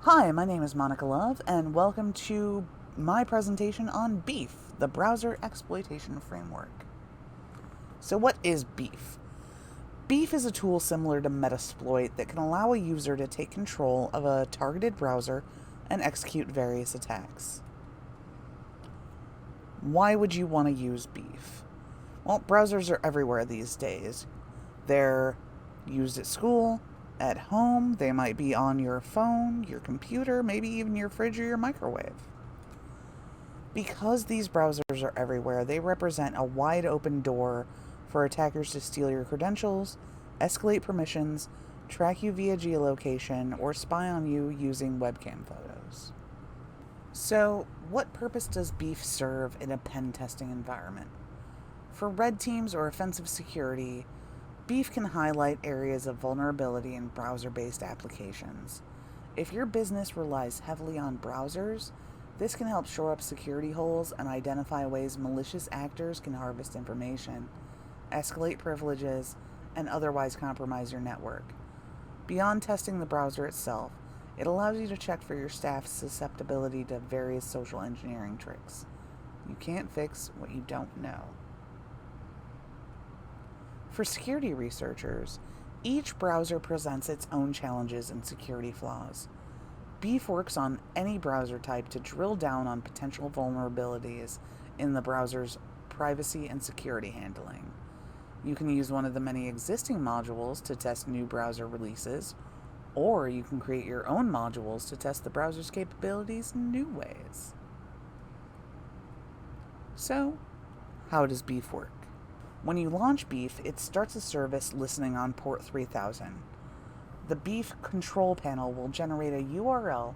Hi, my name is Monica Love, and welcome to my presentation on BeEF, the Browser Exploitation Framework. So what is BeEF? BeEF is a tool similar to Metasploit that can allow a user to take control of a targeted browser and execute various attacks. Why would you want to use BeEF? Well, browsers are everywhere these days. They're used at school, at home, they might be on your phone, your computer, maybe even your fridge or your microwave. Because these browsers are everywhere, they represent a wide open door for attackers to steal your credentials, escalate permissions, track you via geolocation, or spy on you using webcam photos. So, what purpose does BeEF serve in a pen testing environment? For red teams or offensive security, BeEF can highlight areas of vulnerability in browser-based applications. If your business relies heavily on browsers, this can help shore up security holes and identify ways malicious actors can harvest information, escalate privileges, and otherwise compromise your network. Beyond testing the browser itself, it allows you to check for your staff's susceptibility to various social engineering tricks. You can't fix what you don't know. For security researchers, each browser presents its own challenges and security flaws. BeEF works on any browser type to drill down on potential vulnerabilities in the browser's privacy and security handling. You can use one of the many existing modules to test new browser releases, or you can create your own modules to test the browser's capabilities in new ways. So, how does BeEF work? When you launch BeEF, it starts a service listening on port 3000. The BeEF control panel will generate a URL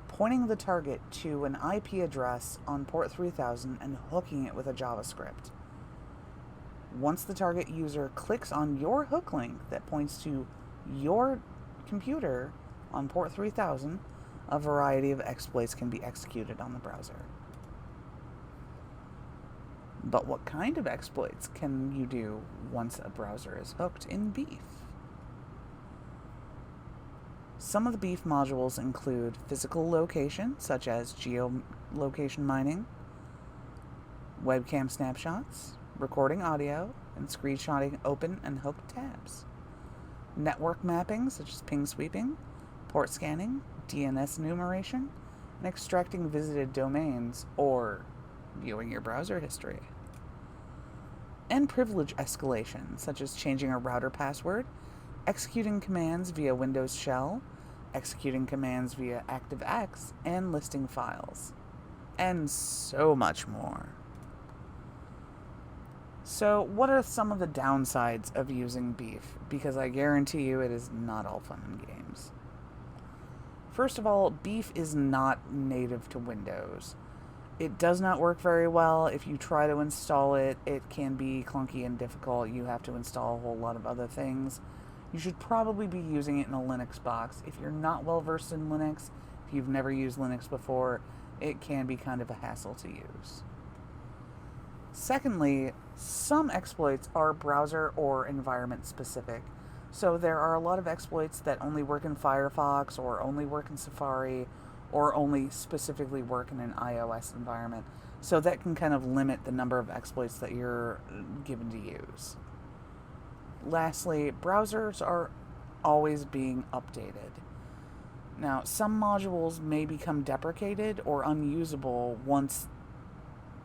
pointing the target to an IP address on port 3000 and hooking it with a JavaScript. Once the target user clicks on your hook link that points to your computer on port 3000, a variety of exploits can be executed on the browser. But what kind of exploits can you do once a browser is hooked in BeEF? Some of the BeEF modules include physical location, such as geolocation mining, webcam snapshots, recording audio, and screenshotting open and hooked tabs, network mapping, such as ping sweeping, port scanning, DNS enumeration, and extracting visited domains, or viewing your browser history, and privilege escalation, such as changing a router password, executing commands via Windows Shell, executing commands via ActiveX, and listing files, and so much more. So, what are some of the downsides of using BeEF? Because I guarantee you it is not all fun and games. First of all, BeEF is not native to Windows. It does not work very well. If you try to install it, it can be clunky and difficult. You have to install a whole lot of other things. You should probably be using it in a Linux box. If you're not well versed in Linux, if you've never used Linux before, it can be kind of a hassle to use. Secondly, some exploits are browser or environment specific. So there are a lot of exploits that only work in Firefox or only work in Safari or only specifically work in an iOS environment. So that can kind of limit the number of exploits that you're given to use. Lastly, browsers are always being updated. Now, some modules may become deprecated or unusable once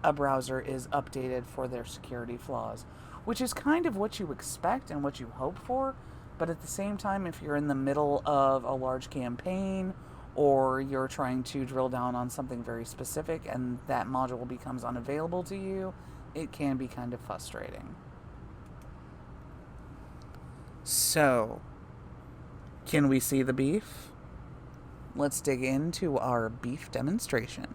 a browser is updated for their security flaws, which is kind of what you expect and what you hope for, but at the same time, if you're in the middle of a large campaign or you're trying to drill down on something very specific and that module becomes unavailable to you, it can be kind of frustrating. So, can we see the BeEF? Let's dig into our BeEF demonstration.